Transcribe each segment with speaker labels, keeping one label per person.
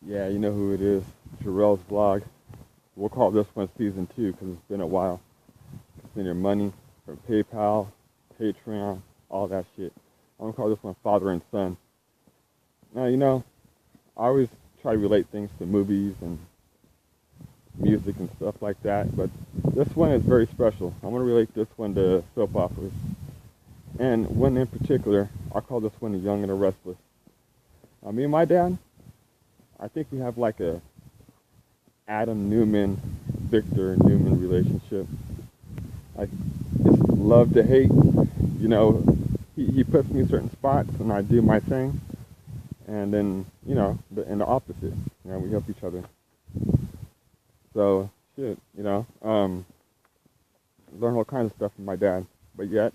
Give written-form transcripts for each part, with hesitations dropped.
Speaker 1: Yeah, you know who it is. Jerell's Vlog. We'll call this one Season 2 because it's been a while. Send your money from PayPal, Patreon, all that shit. I'm going to call this one Father and Son. Now, I always try to relate things to movies and music and stuff like that, but this one is very special. I'm going to relate this one to soap operas. And one in particular, I call this one The Young and the Restless. Me and my dad, I think we have like a Adam Newman, Victor Newman relationship. Like, it's love to hate. He puts me in certain spots and I do my thing. And then, in the opposite. We help each other. So, learn all kinds of stuff from my dad. But yet,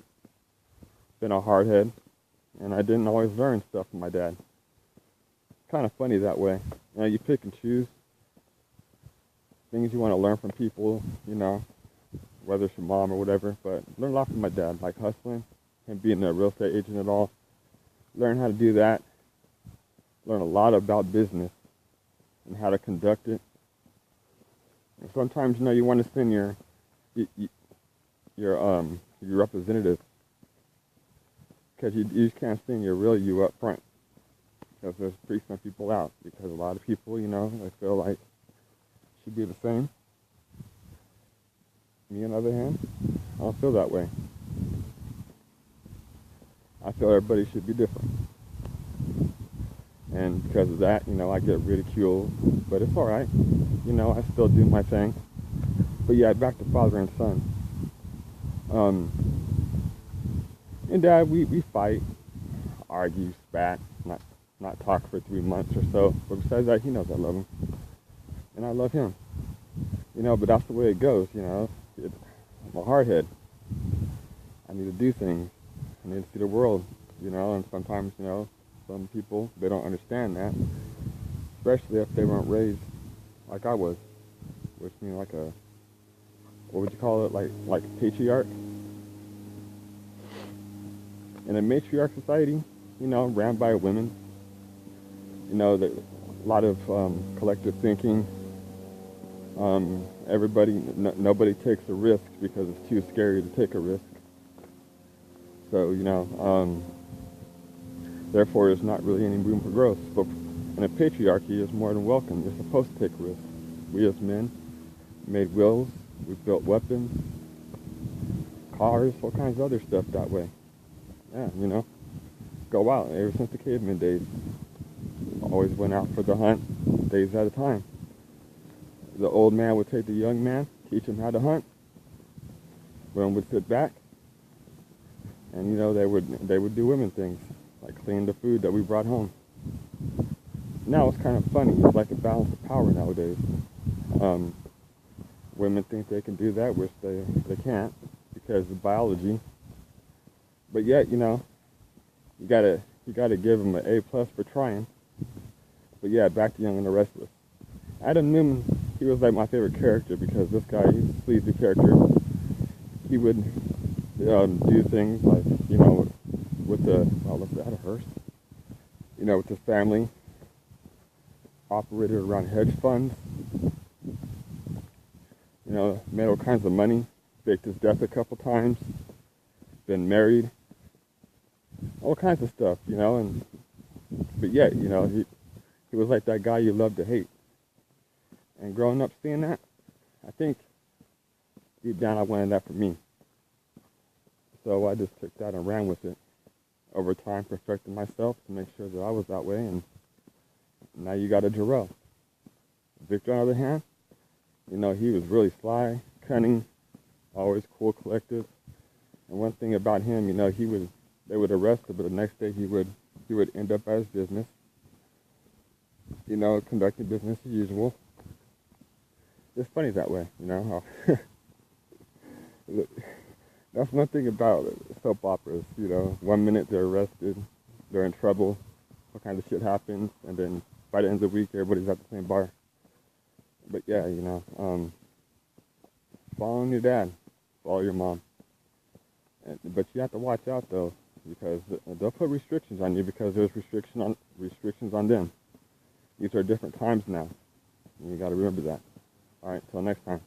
Speaker 1: been a hard head. And I didn't always learn stuff from my dad. Kind of funny that way. You pick and choose things you want to learn from people, whether it's your mom or whatever. But learn a lot from my dad, like hustling, him being a real estate agent and all. Learn how to do that. Learn a lot about business and how to conduct it. And sometimes, you want to send your representative, because you just can't send your real you up front. Because there's freak some people out. Because a lot of people, they feel like should be the same. Me, on the other hand, I don't feel that way. I feel everybody should be different. And because of that, I get ridiculed. But it's alright. I still do my thing. But yeah, back to father and son. And Dad, we fight, argue, spat, not talk for 3 months or so. But besides that, he knows I love him. And I love him. But that's the way it goes, I'm a hardhead. I need to do things. I need to see the world, and sometimes, some people, they don't understand that. Especially if they weren't raised like I was. Which means like a, what would you call it, like a patriarch? In a matriarch society, ran by women, a lot of collective thinking. Nobody takes a risk because it's too scary to take a risk. So, therefore there's not really any room for growth. But in a patriarchy, it's more than welcome. You're supposed to take risks. We as men made wills, we built weapons, cars, all kinds of other stuff that way. Yeah, go out. Ever since the caveman days, always went out for the hunt, days at a time. The old man would take the young man, teach him how to hunt. Women would sit back, and they would do women things, like clean the food that we brought home. Now it's kind of funny. It's like a balance of power nowadays. Women think they can do that, which they can't because of biology. But yet, you gotta give them an A+ for trying. But yeah, back to Young and the Restless. Adam Newman, he was like my favorite character because this guy, he's a sleazy character. He would do things like, with the, let's say, out of hearse, with his family, operated around hedge funds, made all kinds of money, faked his death a couple times, been married, all kinds of stuff, but yet, he was like that guy you love to hate. And growing up seeing that, I think deep down I wanted that for me. So I just took that and ran with it. Over time, perfected myself to make sure that I was that way, and now you got a Jerell. Victor, on the other hand, he was really sly, cunning, always cool, collective. And one thing about him, they would arrest him, but the next day he would end up at his business, conducting business as usual. It's funny that way, how that's one thing about soap operas, 1 minute they're arrested, they're in trouble, all kinds of shit happens, and then by the end of the week everybody's at the same bar. But yeah, following your dad, follow your mom. But you have to watch out though, because they'll put restrictions on you because there's restrictions on them. These are different times now. And you got to remember that. All right, till next time.